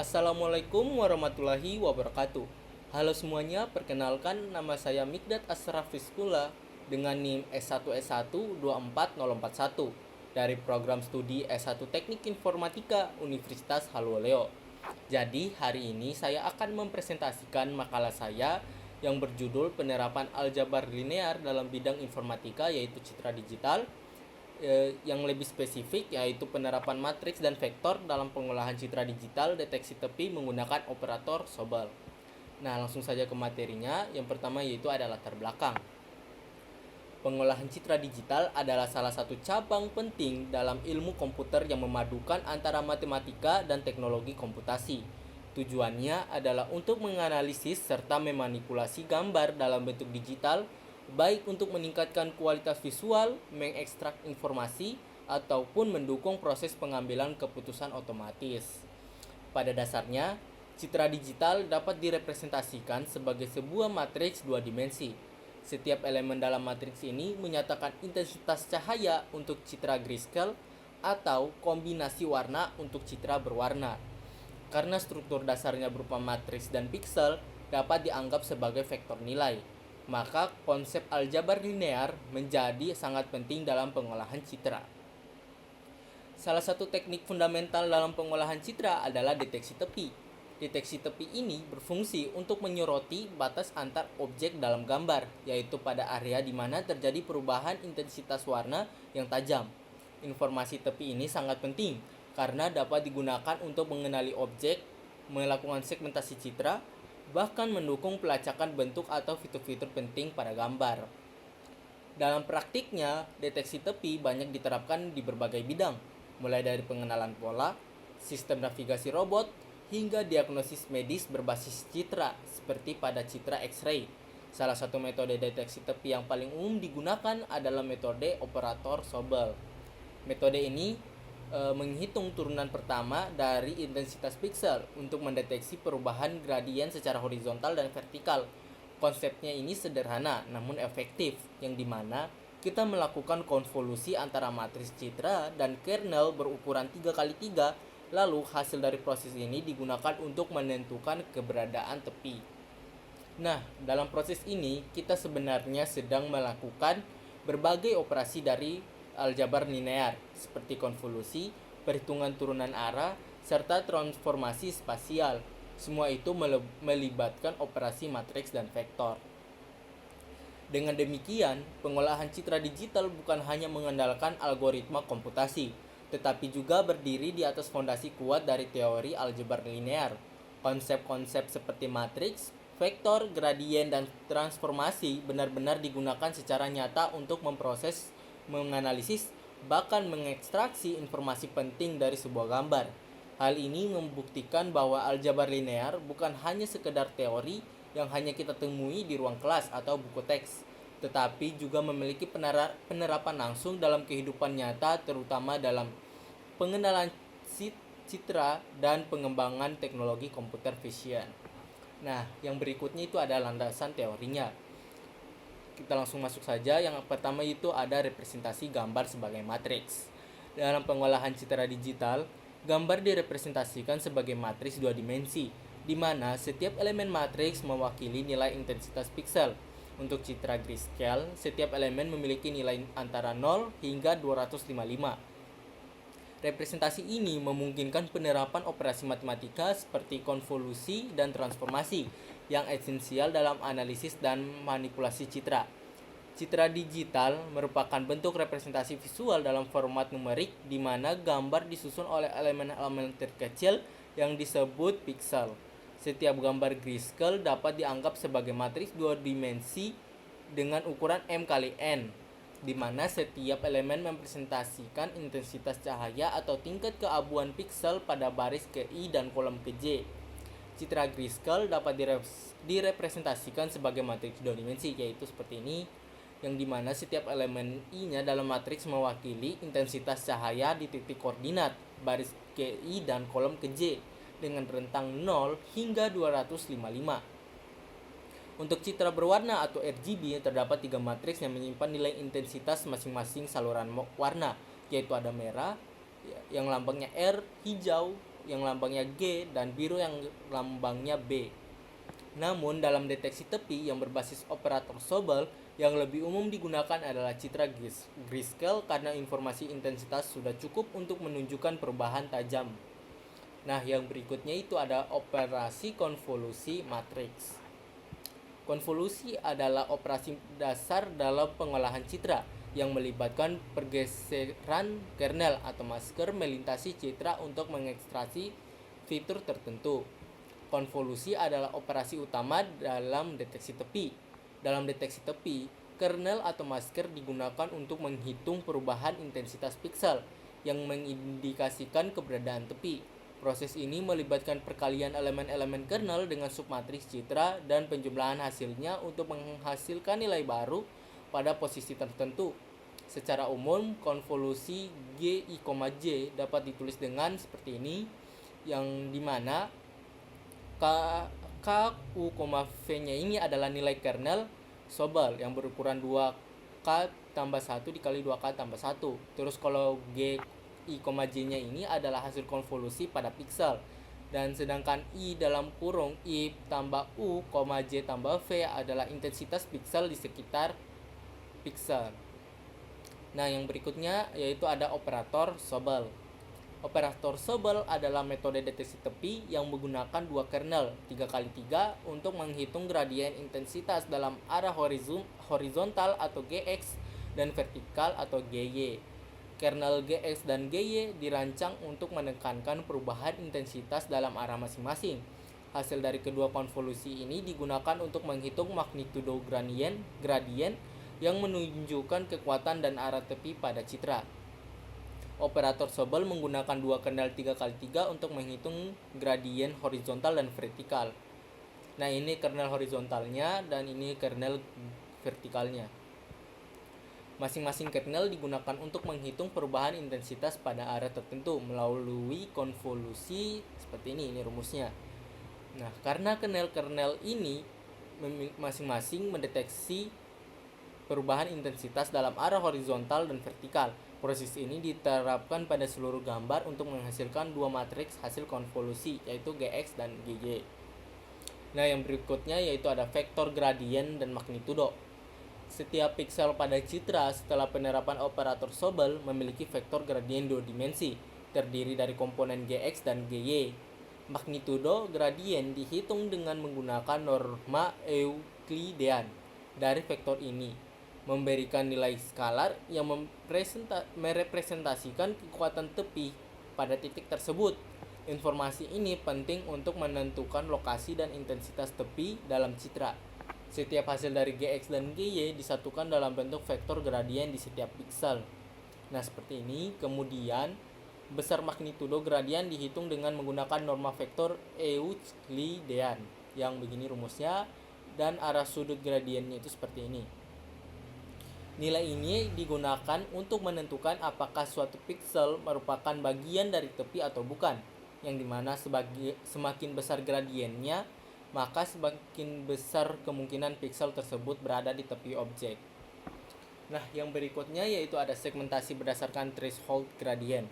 Assalamualaikum warahmatullahi wabarakatuh. Halo semuanya, perkenalkan nama saya Mikdad Asraf Fiskula dengan NIM S1S1 24041 dari program studi S1 Teknik Informatika Universitas Haloleo. Jadi hari ini saya akan mempresentasikan makalah saya yang berjudul Penerapan Aljabar Linear dalam bidang informatika yaitu citra digital, yang lebih spesifik yaitu penerapan matriks dan vektor dalam pengolahan citra digital deteksi tepi menggunakan operator Sobel. Nah, langsung saja ke materinya. Yang pertama yaitu ada latar belakang. Pengolahan citra digital adalah salah satu cabang penting dalam ilmu komputer yang memadukan antara matematika dan teknologi komputasi. Tujuannya adalah untuk menganalisis serta memanipulasi gambar dalam bentuk digital, baik untuk meningkatkan kualitas visual, mengekstrak informasi, ataupun mendukung proses pengambilan keputusan otomatis. Pada dasarnya, citra digital dapat direpresentasikan sebagai sebuah matriks dua dimensi. Setiap elemen dalam matriks ini menyatakan intensitas cahaya untuk citra grayscale atau kombinasi warna untuk citra berwarna. Karena struktur dasarnya berupa matriks dan piksel, dapat dianggap sebagai vektor nilai. Maka konsep aljabar linear menjadi sangat penting dalam pengolahan citra. Salah satu teknik fundamental dalam pengolahan citra adalah deteksi tepi. Deteksi tepi ini berfungsi untuk menyoroti batas antar objek dalam gambar, yaitu pada area di mana terjadi perubahan intensitas warna yang tajam. Informasi tepi ini sangat penting karena dapat digunakan untuk mengenali objek, melakukan segmentasi citra, bahkan mendukung pelacakan bentuk atau fitur-fitur penting pada gambar. Dalam praktiknya, deteksi tepi banyak diterapkan di berbagai bidang, mulai dari pengenalan pola, sistem navigasi robot, hingga diagnosis medis berbasis citra, seperti pada citra X-ray. Salah satu metode deteksi tepi yang paling umum digunakan adalah metode operator Sobel. Metode ini menghitung turunan pertama dari intensitas piksel untuk mendeteksi perubahan gradien secara horizontal dan vertikal. Konsepnya ini sederhana namun efektif, yang dimana kita melakukan konvolusi antara matriks citra dan kernel berukuran 3x3, lalu hasil dari proses ini digunakan untuk menentukan keberadaan tepi. Nah, dalam proses ini kita sebenarnya sedang melakukan berbagai operasi dari aljabar linear seperti konvolusi, perhitungan turunan arah, serta transformasi spasial. Semua itu melibatkan operasi matriks dan vektor. Dengan demikian, pengolahan citra digital bukan hanya mengandalkan algoritma komputasi, tetapi juga berdiri di atas fondasi kuat dari teori aljabar linear. Konsep-konsep seperti matriks, vektor, gradien, dan transformasi benar-benar digunakan secara nyata untuk memproses, menganalisis, bahkan mengekstraksi informasi penting dari sebuah gambar. Hal ini membuktikan bahwa aljabar linear bukan hanya sekedar teori yang hanya kita temui di ruang kelas atau buku teks, tetapi juga memiliki penerapan langsung dalam kehidupan nyata, terutama dalam pengenalan citra dan pengembangan teknologi computer vision. Nah, yang berikutnya itu ada landasan teorinya. Kita langsung masuk saja. Yang pertama itu ada representasi gambar sebagai matriks. Dalam pengolahan citra digital, gambar direpresentasikan sebagai matriks dua dimensi, di mana setiap elemen matriks mewakili nilai intensitas piksel. Untuk citra grayscale, setiap elemen memiliki nilai antara 0 hingga 255. Representasi ini memungkinkan penerapan operasi matematika seperti konvolusi dan transformasi yang esensial dalam analisis dan manipulasi citra. Citra digital merupakan bentuk representasi visual dalam format numerik di mana gambar disusun oleh elemen-elemen terkecil yang disebut piksel. Setiap gambar grayscale dapat dianggap sebagai matriks dua dimensi dengan ukuran M kali N, di mana setiap elemen mempresentasikan intensitas cahaya atau tingkat keabuan piksel pada baris ke I dan kolom ke J. Citra grayscale dapat direpresentasikan sebagai matriks dua dimensi, yaitu seperti ini, yang dimana setiap elemen I-nya dalam matriks mewakili intensitas cahaya di titik koordinat baris ke I dan kolom ke J dengan rentang 0 hingga 255. Untuk citra berwarna atau RGB terdapat 3 matriks yang menyimpan nilai intensitas masing-masing saluran warna, yaitu ada merah yang lambangnya R, hijau, yang lambangnya G dan biru yang lambangnya B. Namun dalam deteksi tepi yang berbasis operator Sobel, yang lebih umum digunakan adalah citra grayscale karena informasi intensitas sudah cukup untuk menunjukkan perubahan tajam. Nah, yang berikutnya itu ada operasi konvolusi matriks. Konvolusi adalah operasi dasar dalam pengolahan citra yang melibatkan pergeseran kernel atau masker melintasi citra untuk mengekstraksi fitur tertentu. Konvolusi adalah operasi utama dalam deteksi tepi. Dalam deteksi tepi, kernel atau masker digunakan untuk menghitung perubahan intensitas piksel yang mengindikasikan keberadaan tepi. Proses ini melibatkan perkalian elemen-elemen kernel dengan submatriks citra dan penjumlahan hasilnya untuk menghasilkan nilai baru pada posisi tertentu. Secara umum, konvolusi G,I,J dapat ditulis dengan seperti ini, yang dimana K,U,V-nya ini adalah nilai kernel Sobel yang berukuran 2K tambah 1 dikali 2K tambah 1. Terus kalau G,I,J-nya ini adalah hasil konvolusi pada piksel. Dan sedangkan I dalam kurung I tambah U, J tambah V adalah intensitas piksel di sekitar piksel. Nah, yang berikutnya yaitu ada operator Sobel. Operator Sobel adalah metode deteksi tepi yang menggunakan dua kernel 3x3 untuk menghitung gradien intensitas dalam arah horizontal atau Gx dan vertikal atau Gy. Kernel Gx dan Gy dirancang untuk menekankan perubahan intensitas dalam arah masing-masing. Hasil dari kedua konvolusi ini digunakan untuk menghitung magnitudo gradien yang menunjukkan kekuatan dan arah tepi pada citra. Operator Sobel menggunakan dua kernel 3x3 untuk menghitung gradien horizontal dan vertikal. Nah, ini kernel horizontalnya dan ini kernel vertikalnya. Masing-masing kernel digunakan untuk menghitung perubahan intensitas pada arah tertentu melalui konvolusi seperti ini rumusnya. Nah, karena kernel-kernel ini masing-masing mendeteksi perubahan intensitas dalam arah horizontal dan vertikal. Proses ini diterapkan pada seluruh gambar untuk menghasilkan dua matriks hasil konvolusi, yaitu Gx dan Gy. Nah, yang berikutnya yaitu ada vektor gradien dan magnitudo. Setiap piksel pada citra setelah penerapan operator Sobel memiliki vektor gradien dua dimensi, terdiri dari komponen Gx dan Gy. Magnitudo gradien dihitung dengan menggunakan norma Euklidean dari vektor ini, memberikan nilai skalar yang merepresentasikan kekuatan tepi pada titik tersebut. Informasi ini penting untuk menentukan lokasi dan intensitas tepi dalam citra. Setiap hasil dari Gx dan Gy disatukan dalam bentuk vektor gradien di setiap piksel. Nah, seperti ini. Kemudian, besar magnitudo gradien dihitung dengan menggunakan norma vektor Euklidean yang begini rumusnya, dan arah sudut gradiennya itu seperti ini. Nilai ini digunakan untuk menentukan apakah suatu piksel merupakan bagian dari tepi atau bukan, yang dimana semakin besar gradiennya, maka semakin besar kemungkinan piksel tersebut berada di tepi objek. Nah, yang berikutnya yaitu ada segmentasi berdasarkan threshold gradient.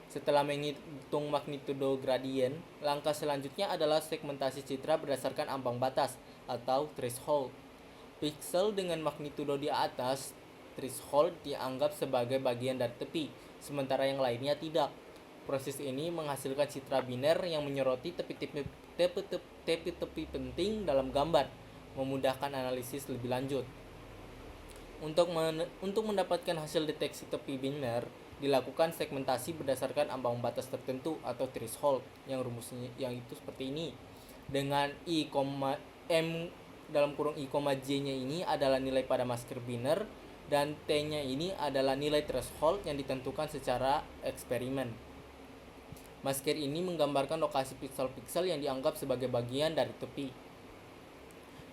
Setelah menghitung magnitudo gradient, langkah selanjutnya adalah segmentasi citra berdasarkan ambang batas atau threshold. Piksel dengan magnitudo di atas threshold dianggap sebagai bagian dari tepi, sementara yang lainnya tidak. Proses ini menghasilkan citra biner yang menyoroti tepi-tepi penting dalam gambar, memudahkan analisis lebih lanjut. Untuk mendapatkan hasil deteksi tepi biner, dilakukan segmentasi berdasarkan ambang batas tertentu atau threshold, yang rumusnya yang itu seperti ini. Dengan I,M dalam kurung I,J-nya ini adalah nilai pada masker biner, dan T-nya ini adalah nilai threshold yang ditentukan secara eksperimen. Masker ini menggambarkan lokasi piksel-piksel yang dianggap sebagai bagian dari tepi.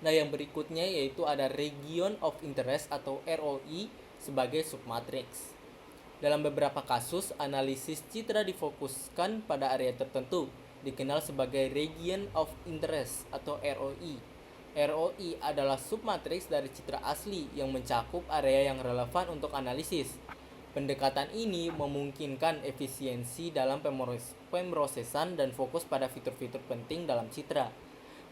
Nah, yang berikutnya yaitu ada region of interest atau ROI sebagai submatriks. Dalam beberapa kasus, analisis citra difokuskan pada area tertentu, dikenal sebagai region of interest atau ROI. ROI adalah submatriks dari citra asli yang mencakup area yang relevan untuk analisis. Pendekatan ini memungkinkan efisiensi dalam pemrosesan dan fokus pada fitur-fitur penting dalam citra.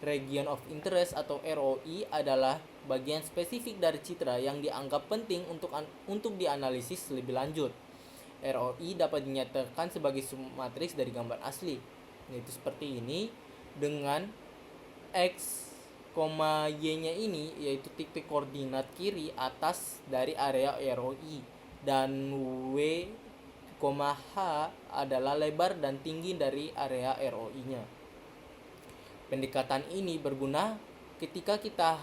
Region of Interest atau ROI adalah bagian spesifik dari citra yang dianggap penting untuk dianalisis lebih lanjut. ROI dapat dinyatakan sebagai submatriks dari gambar asli, yaitu seperti ini, dengan X, Y-nya ini yaitu titik koordinat kiri atas dari area ROI, dan W, H adalah lebar dan tinggi dari area ROI-nya. Pendekatan ini berguna ketika kita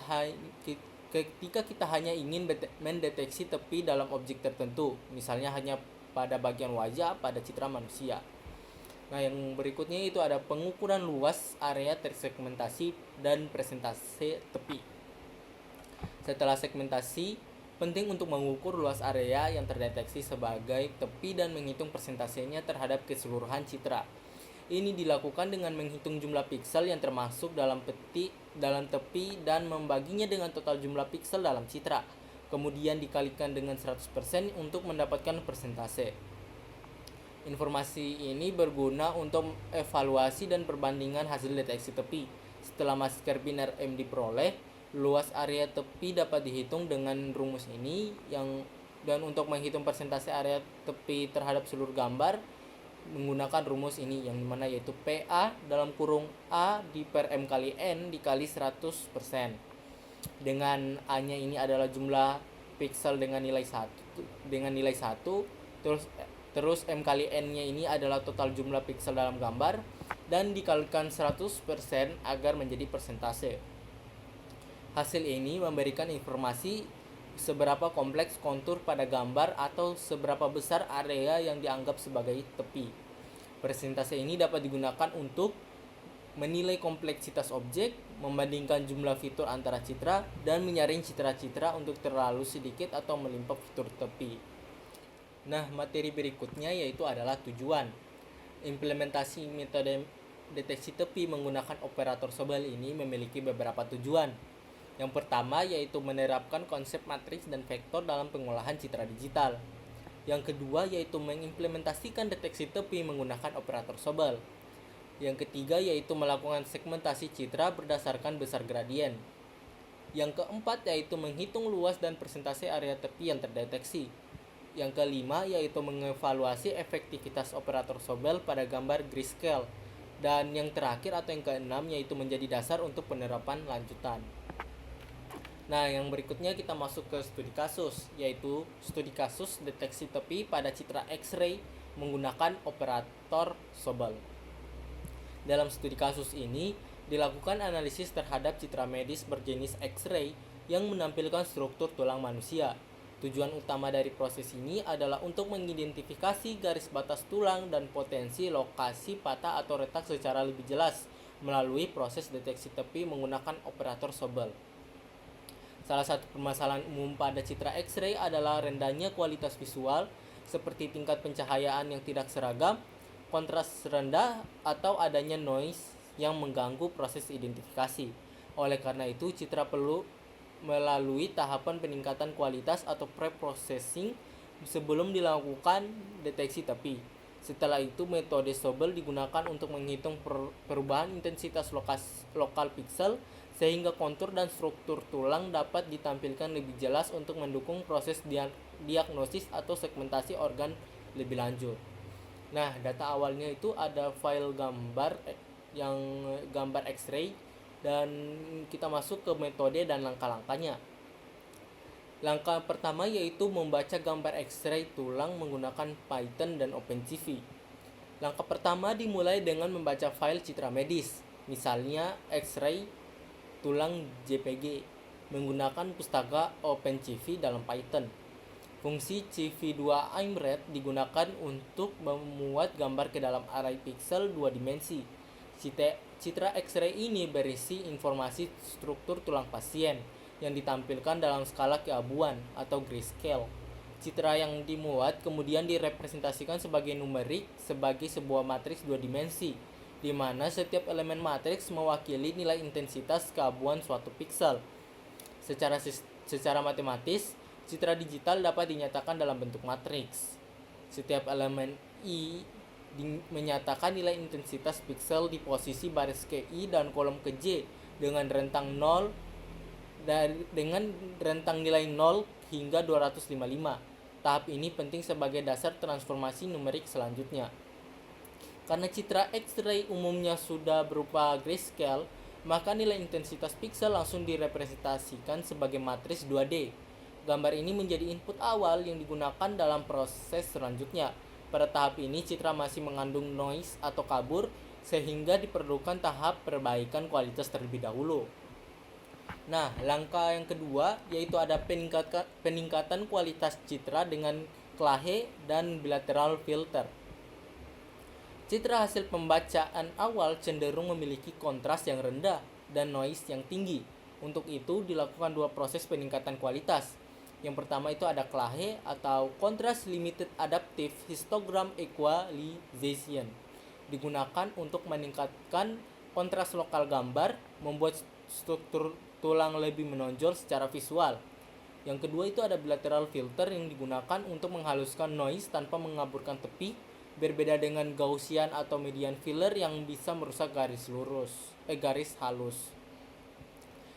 hanya ingin mendeteksi tepi dalam objek tertentu, misalnya hanya pada bagian wajah pada citra manusia. Nah, yang berikutnya itu ada pengukuran luas area tersegmentasi dan presentasi tepi. Setelah segmentasi, penting untuk mengukur luas area yang terdeteksi sebagai tepi dan menghitung persentasenya terhadap keseluruhan citra. Ini dilakukan dengan menghitung jumlah piksel yang termasuk dalam tepi dan membaginya dengan total jumlah piksel dalam citra. Kemudian dikalikan dengan 100% untuk mendapatkan persentase. Informasi ini berguna untuk evaluasi dan perbandingan hasil deteksi tepi. Setelah masker biner M diperoleh, luas area tepi dapat dihitung dengan rumus ini dan untuk menghitung persentase area tepi terhadap seluruh gambar menggunakan rumus ini, yang dimana yaitu PA dalam kurung A per M kali N dikali 100%, dengan A nya ini adalah jumlah piksel dengan nilai 1, terus M kali N nya ini adalah total jumlah piksel dalam gambar, dan dikalikan 100% agar menjadi persentase. Hasil ini memberikan informasi seberapa kompleks kontur pada gambar atau seberapa besar area yang dianggap sebagai tepi. Persentase ini dapat digunakan untuk menilai kompleksitas objek, membandingkan jumlah fitur antara citra, dan menyaring citra-citra untuk terlalu sedikit atau melimpah fitur tepi. Nah, materi berikutnya yaitu adalah tujuan. Implementasi metode deteksi tepi menggunakan operator Sobel ini memiliki beberapa tujuan. Yang pertama yaitu menerapkan konsep matriks dan vektor dalam pengolahan citra digital. Yang kedua yaitu mengimplementasikan deteksi tepi menggunakan operator Sobel. Yang ketiga yaitu melakukan segmentasi citra berdasarkan besar gradien. Yang keempat yaitu menghitung luas dan persentase area tepi yang terdeteksi. Yang kelima yaitu mengevaluasi efektivitas operator Sobel pada gambar grayscale. Dan yang terakhir atau yang keenam yaitu menjadi dasar untuk penerapan lanjutan. Nah, yang berikutnya kita masuk ke studi kasus, yaitu studi kasus deteksi tepi pada citra X-ray menggunakan operator Sobel. Dalam studi kasus ini, dilakukan analisis terhadap citra medis berjenis X-ray yang menampilkan struktur tulang manusia. Tujuan utama dari proses ini adalah untuk mengidentifikasi garis batas tulang dan potensi lokasi patah atau retak secara lebih jelas melalui proses deteksi tepi menggunakan operator Sobel. Salah satu permasalahan umum pada citra X-ray adalah rendahnya kualitas visual, seperti tingkat pencahayaan yang tidak seragam, kontras rendah, atau adanya noise yang mengganggu proses identifikasi. Oleh karena itu, citra perlu melalui tahapan peningkatan kualitas atau pre-processing sebelum dilakukan deteksi tepi. Setelah itu, metode Sobel digunakan untuk menghitung perubahan intensitas lokal piksel sehingga kontur dan struktur tulang dapat ditampilkan lebih jelas untuk mendukung proses diagnosis atau segmentasi organ lebih lanjut. Nah, data awalnya itu ada file gambar yang gambar X-ray, dan kita masuk ke metode dan langkah-langkahnya. Langkah pertama yaitu membaca gambar X-ray tulang menggunakan Python dan OpenCV. Langkah pertama dimulai dengan membaca file citra medis, misalnya X-ray tulang JPG, menggunakan pustaka OpenCV dalam Python. Fungsi CV2imret digunakan untuk memuat gambar ke dalam array pixel 2 dimensi. Citra X-ray ini berisi informasi struktur tulang pasien yang ditampilkan dalam skala keabuan atau grayscale. Citra yang dimuat kemudian direpresentasikan sebagai numerik sebagai sebuah matriks 2 dimensi, di mana setiap elemen matriks mewakili nilai intensitas keabuan suatu piksel. Secara matematis, Citra digital dapat dinyatakan dalam bentuk matriks. Setiap elemen I menyatakan nilai intensitas piksel di posisi baris ke I dan kolom ke J dengan rentang nilai 0 hingga 255. Tahap ini penting sebagai dasar transformasi numerik selanjutnya. Karena citra X-ray umumnya sudah berupa grayscale, maka nilai intensitas piksel langsung direpresentasikan sebagai matriks 2D. Gambar ini menjadi input awal yang digunakan dalam proses selanjutnya. Pada tahap ini citra masih mengandung noise atau kabur, sehingga diperlukan tahap perbaikan kualitas terlebih dahulu. Nah, langkah yang kedua yaitu ada peningkatan kualitas citra dengan Clahe dan bilateral filter. Citra hasil pembacaan awal cenderung memiliki kontras yang rendah dan noise yang tinggi. Untuk itu dilakukan dua proses peningkatan kualitas. Yang pertama itu ada Clahe atau Contrast Limited Adaptive Histogram Equalization. Digunakan untuk meningkatkan kontras lokal gambar, membuat struktur tulang lebih menonjol secara visual. Yang kedua itu ada bilateral filter yang digunakan untuk menghaluskan noise tanpa mengaburkan tepi, berbeda dengan Gaussian atau median filler yang bisa merusak garis halus.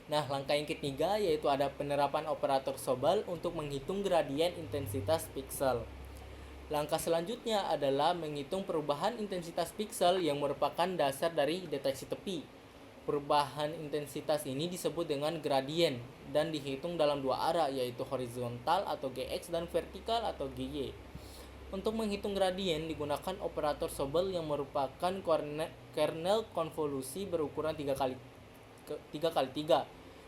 Nah, langkah yang ketiga yaitu ada penerapan operator Sobel untuk menghitung gradien intensitas piksel. Langkah selanjutnya adalah menghitung perubahan intensitas piksel yang merupakan dasar dari deteksi tepi. Perubahan intensitas ini disebut dengan gradien dan dihitung dalam dua arah yaitu horizontal atau Gx dan vertikal atau Gy. Untuk menghitung gradien digunakan operator Sobel yang merupakan kernel konvolusi berukuran 3x3.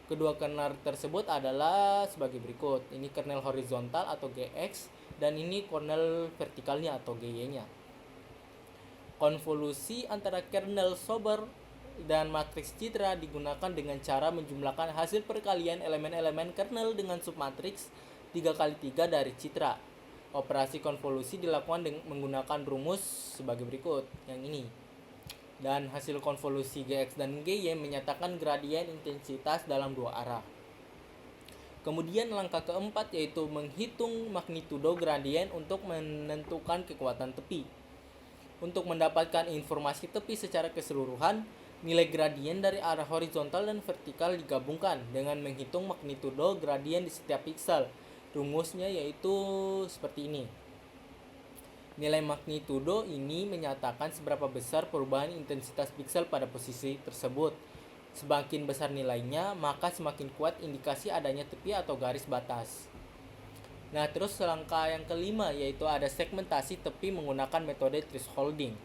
Kedua kernel tersebut adalah sebagai berikut. Ini kernel horizontal atau Gx dan ini kernel vertikalnya atau Gy-nya. Konvolusi antara kernel Sobel dan matriks citra digunakan dengan cara menjumlahkan hasil perkalian elemen-elemen kernel dengan submatriks 3x3 dari citra. Operasi konvolusi dilakukan menggunakan rumus sebagai berikut, yang ini. Dan hasil konvolusi Gx dan Gy menyatakan gradien intensitas dalam dua arah. Kemudian langkah keempat yaitu menghitung magnitudo gradien untuk menentukan kekuatan tepi. Untuk mendapatkan informasi tepi secara keseluruhan, nilai gradien dari arah horizontal dan vertikal digabungkan dengan menghitung magnitudo gradien di setiap piksel. Rumusnya yaitu seperti ini. Nilai magnitudo ini menyatakan seberapa besar perubahan intensitas piksel pada posisi tersebut. Semakin besar nilainya, maka semakin kuat indikasi adanya tepi atau garis batas. Nah, terus langkah yang kelima yaitu ada segmentasi tepi menggunakan metode thresholding.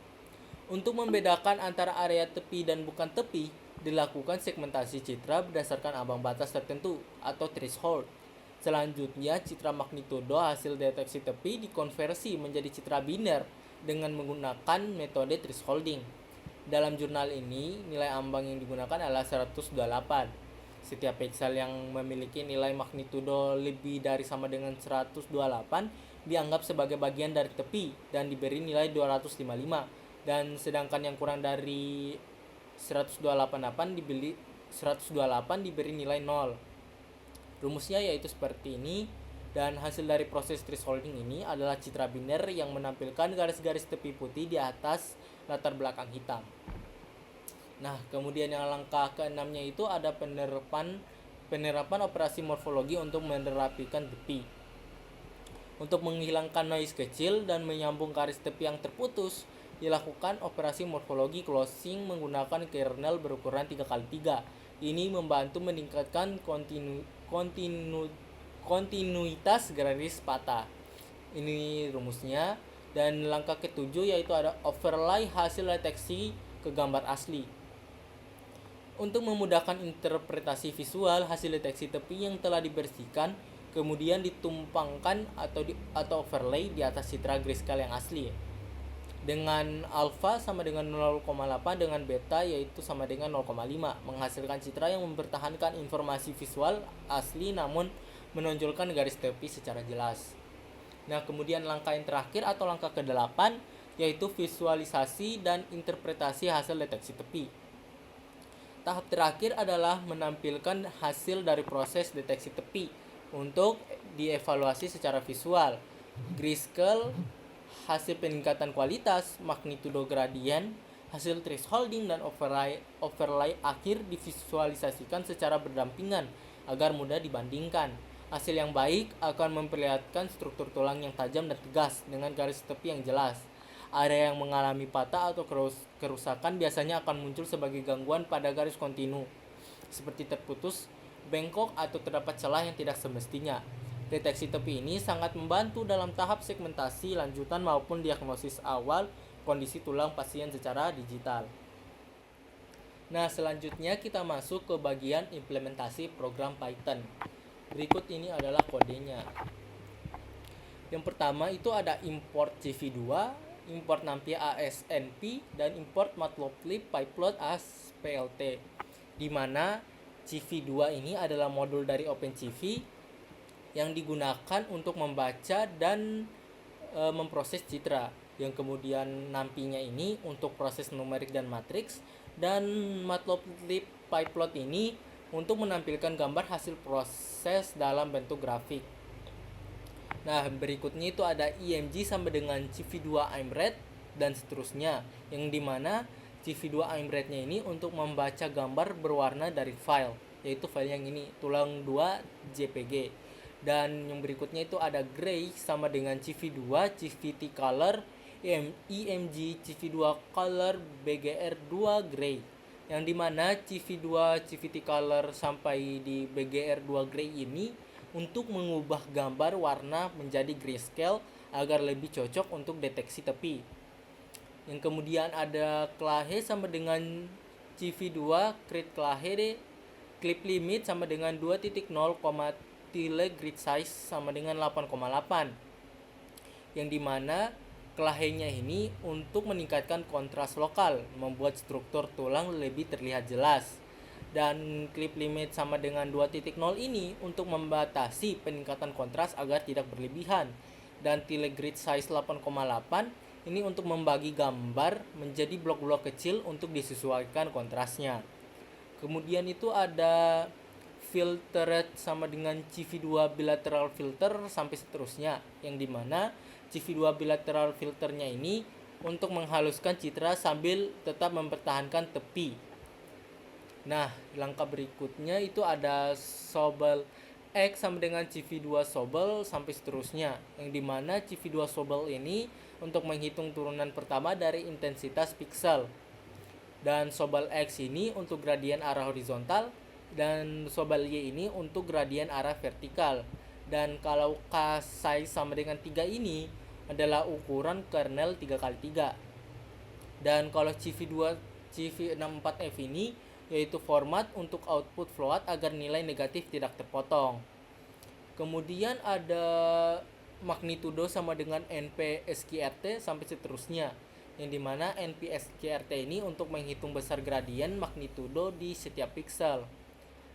Untuk membedakan antara area tepi dan bukan tepi, dilakukan segmentasi citra berdasarkan ambang batas tertentu atau threshold. Selanjutnya, citra magnitudo hasil deteksi tepi dikonversi menjadi citra biner dengan menggunakan metode thresholding. Dalam jurnal ini, nilai ambang yang digunakan adalah 128. Setiap piksel yang memiliki nilai magnitudo lebih dari sama dengan 128 dianggap sebagai bagian dari tepi dan diberi nilai 255. Dan sedangkan yang kurang dari 128 diberi nilai 0. Rumusnya yaitu seperti ini, dan hasil dari proses thresholding ini adalah citra biner yang menampilkan garis-garis tepi putih di atas latar belakang hitam. Nah, kemudian yang langkah keenamnya itu ada penerapan operasi morfologi untuk menerapikan tepi. Untuk menghilangkan noise kecil dan menyambung garis tepi yang terputus, dilakukan operasi morfologi closing menggunakan kernel berukuran 3x3. Ini membantu meningkatkan kontinuitas garis patah. Ini rumusnya. Dan langkah ketujuh yaitu ada overlay hasil deteksi ke gambar asli. Untuk memudahkan interpretasi visual, hasil deteksi tepi yang telah dibersihkan kemudian ditumpangkan atau overlay di atas citra grayscale yang asli. Dengan alfa sama dengan 0,8, dengan beta yaitu sama dengan 0,5, menghasilkan citra yang mempertahankan informasi visual asli namun menonjolkan garis tepi secara jelas. Nah, kemudian langkah yang terakhir atau langkah ke-8 yaitu visualisasi dan interpretasi hasil deteksi tepi. Tahap terakhir adalah menampilkan hasil dari proses deteksi tepi. untuk dievaluasi secara visual. Grayscale hasil peningkatan kualitas, magnitudo gradient, hasil thresholding dan overlay akhir divisualisasikan secara berdampingan agar mudah dibandingkan. Hasil yang baik akan memperlihatkan struktur tulang yang tajam dan tegas dengan garis tepi yang jelas. Area yang mengalami patah atau kerusakan biasanya akan muncul sebagai gangguan pada garis kontinu, seperti terputus, bengkok, atau terdapat celah yang tidak semestinya. Deteksi tepi ini sangat membantu dalam tahap segmentasi lanjutan maupun diagnosis awal kondisi tulang pasien secara digital. Nah, selanjutnya kita masuk ke bagian implementasi program Python. Berikut ini adalah kodenya. Yang pertama itu ada import CV2, import NumPy ASNP, dan import Matplotlib Pyplot as PLT. Di mana CV2 ini adalah modul dari OpenCV yang digunakan untuk membaca dan memproses citra. Yang kemudian NumPy-nya ini untuk proses numerik dan matriks, dan Matplotlib Pyplot ini untuk menampilkan gambar hasil proses dalam bentuk grafik. Nah, berikutnya itu ada IMG sama dengan CV2 IMRED dan seterusnya, yang dimana CV2 IMRED-nya ini untuk membaca gambar berwarna dari file, yaitu file yang ini, tulang 2 JPG. Dan yang berikutnya itu ada Gray sama dengan CV2 CVT Color IMG CV2 Color BGR2 Gray, yang dimana CV2 CVT Color sampai di BGR2 Gray ini untuk mengubah gambar warna menjadi grayscale agar lebih cocok untuk deteksi tepi. Yang kemudian ada Clahe sama dengan CV2 Create Clahe Clip Limit sama dengan 2.0, Grid Size sama dengan 8,8, yang dimana Clahe-nya ini untuk meningkatkan kontras lokal, membuat struktur tulang lebih terlihat jelas. Dan Clip Limit sama dengan 2.0 ini untuk membatasi peningkatan kontras agar tidak berlebihan. Dan Grid Size 8,8 ini untuk membagi gambar menjadi blok-blok kecil untuk disesuaikan kontrasnya. Kemudian itu ada Filtered sama dengan CV2 Bilateral Filter sampai seterusnya, yang dimana CV2 Bilateral Filternya ini untuk menghaluskan citra sambil tetap mempertahankan tepi. Nah, langkah berikutnya itu ada Sobel X sama dengan CV2 Sobel sampai seterusnya, yang dimana CV2 Sobel ini untuk menghitung turunan pertama dari intensitas pixel, dan Sobel X ini untuk gradien arah horizontal, dan Sobel Y ini untuk gradien arah vertikal. Dan kalau K-size sama dengan 3 ini adalah ukuran kernel 3x3. Dan kalau CV64F ini yaitu format untuk output float agar nilai negatif tidak terpotong. Kemudian ada magnitudo sama dengan NP SQRT sampai seterusnya, yang dimana NP SQRT ini untuk menghitung besar gradien magnitudo di setiap pixel.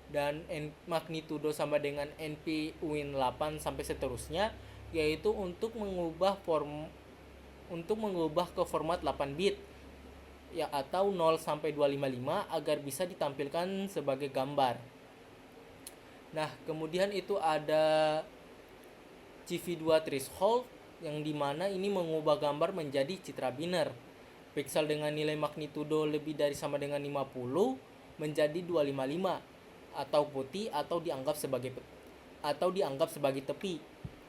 Dan magnitudo sama dengan NP Win 8 sampai seterusnya, yaitu untuk mengubah ke format 8 bit ya, atau 0 sampai 255 agar bisa ditampilkan sebagai gambar. Nah, kemudian itu ada CV2 Threshold, yang dimana ini mengubah gambar menjadi citra biner. Pixel dengan nilai magnitudo lebih dari sama dengan 50 menjadi 255 atau putih atau dianggap sebagai tepi,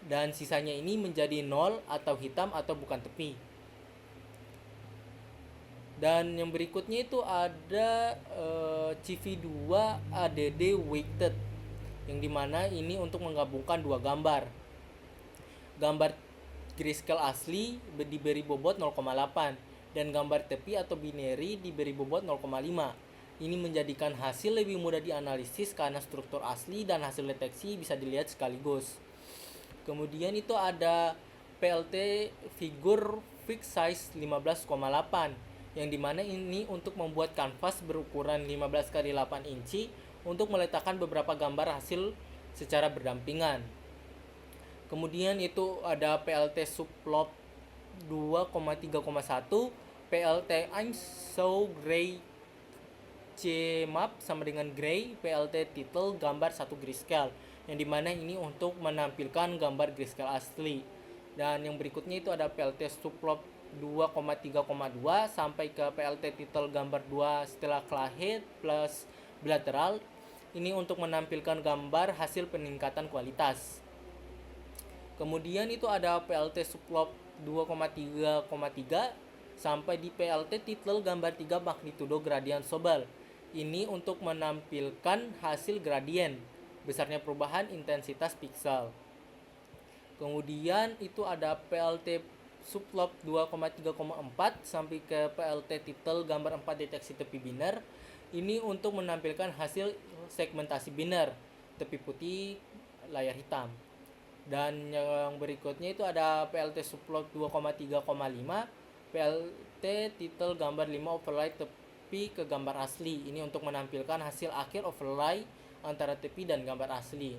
dan sisanya ini menjadi 0 atau hitam atau bukan tepi. Dan yang berikutnya itu ada CV2 ADD Weighted, yang dimana ini untuk menggabungkan dua gambar grayscale asli diberi bobot 0,8 dan gambar tepi atau binary diberi bobot 0,5. Ini menjadikan hasil lebih mudah dianalisis karena struktur asli dan hasil deteksi bisa dilihat sekaligus. Kemudian itu ada PLT Figure Fixed Size 15,8, yang dimana ini untuk membuat kanvas berukuran 15x8 inci untuk meletakkan beberapa gambar hasil secara berdampingan. Kemudian itu ada PLT Subplot 2,3,1, PLT Ainshow Gray C-Map sama dengan Gray, PLT Title gambar 1 grayscale, yang dimana ini untuk menampilkan gambar grayscale asli. Dan yang berikutnya itu ada PLT subplot 2,3,2 sampai ke PLT title gambar 2 setelah clahe plus bilateral. Ini untuk menampilkan gambar hasil peningkatan kualitas. Kemudian itu ada PLT subplot 2,3,3 sampai di PLT title gambar 3 magnitudo gradient Sobel. Ini untuk menampilkan hasil gradient, besarnya perubahan intensitas piksel. Kemudian itu ada PLT subplot 2,3,4 sampai ke PLT title gambar 4 deteksi tepi biner. Ini untuk menampilkan hasil segmentasi biner, tepi putih, layar hitam. Dan yang berikutnya itu ada PLT subplot 2,3,5, PLT title gambar 5 overlay tepi ke gambar asli. Ini untuk menampilkan hasil akhir overlay antara tepi dan gambar asli.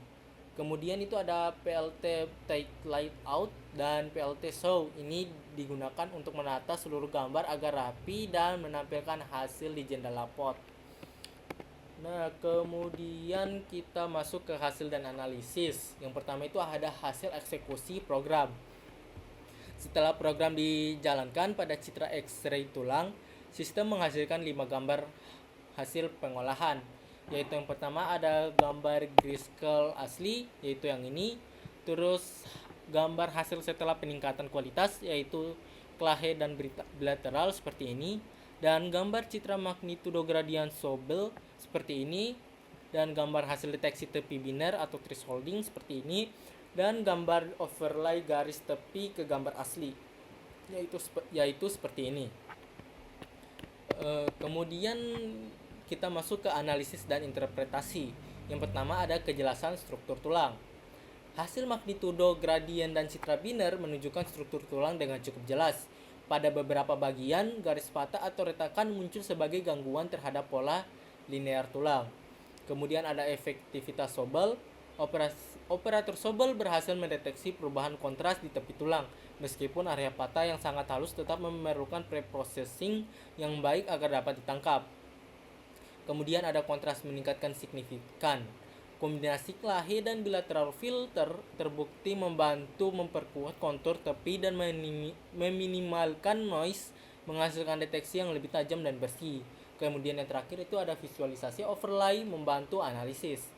Kemudian itu ada PLT take light out dan PLT show. Ini digunakan untuk menata seluruh gambar agar rapi dan menampilkan hasil di jendela pot. Nah, kemudian kita masuk ke hasil dan analisis. Yang pertama itu ada hasil eksekusi program. Setelah program dijalankan pada citra X-ray tulang, sistem menghasilkan 5 gambar hasil pengolahan. Yaitu yang pertama ada gambar grayscale asli, yaitu yang ini. Terus gambar hasil setelah peningkatan kualitas, yaitu clahe dan bilateral seperti ini. Dan gambar citra magnitudo gradient Sobel seperti ini, dan gambar hasil deteksi tepi biner atau thresholding seperti ini, dan gambar overlay garis tepi ke gambar asli yaitu seperti ini. Kemudian kita masuk ke analisis dan interpretasi. Yang pertama ada kejelasan struktur tulang. Hasil magnitudo gradient dan citra biner menunjukkan struktur tulang dengan cukup jelas. Pada beberapa bagian, garis patah atau retakan muncul sebagai gangguan terhadap pola linear tulang. Kemudian ada efektivitas Sobel. Operator Sobel berhasil mendeteksi perubahan kontras di tepi tulang, meskipun area patah yang sangat halus tetap memerlukan preprocessing yang baik agar dapat ditangkap. Kemudian ada kontras meningkatkan signifikan. Kombinasi clahe dan bilateral filter terbukti membantu memperkuat kontur tepi dan meminimalkan noise, menghasilkan deteksi yang lebih tajam dan bersih. Kemudian yang terakhir itu ada visualisasi overlay membantu analisis.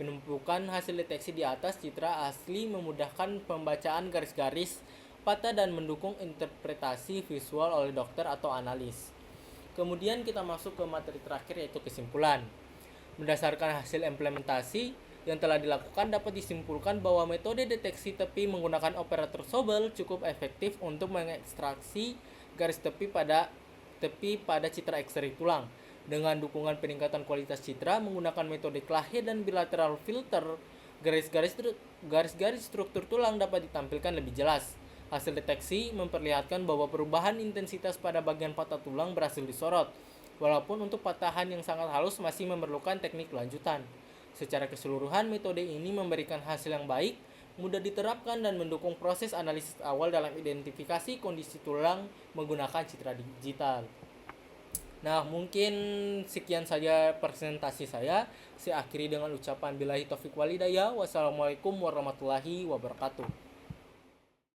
Penumpukan hasil deteksi di atas citra asli memudahkan pembacaan garis-garis patah dan mendukung interpretasi visual oleh dokter atau analis. Kemudian kita masuk ke materi terakhir, yaitu kesimpulan. Berdasarkan hasil implementasi yang telah dilakukan, dapat disimpulkan bahwa metode deteksi tepi menggunakan operator Sobel cukup efektif untuk mengekstraksi garis tepi pada citra X-ray tulang. Dengan dukungan peningkatan kualitas citra menggunakan metode clahe dan bilateral filter, garis-garis struktur tulang dapat ditampilkan lebih jelas. Hasil deteksi memperlihatkan bahwa perubahan intensitas pada bagian patah tulang berhasil disorot, walaupun untuk patahan yang sangat halus masih memerlukan teknik lanjutan. Secara keseluruhan, metode ini memberikan hasil yang baik, mudah diterapkan, dan mendukung proses analisis awal dalam identifikasi kondisi tulang menggunakan citra digital. Nah, mungkin sekian saja presentasi saya. Saya akhiri dengan ucapan billahi taufiq walhidayah. Wassalamualaikum warahmatullahi wabarakatuh.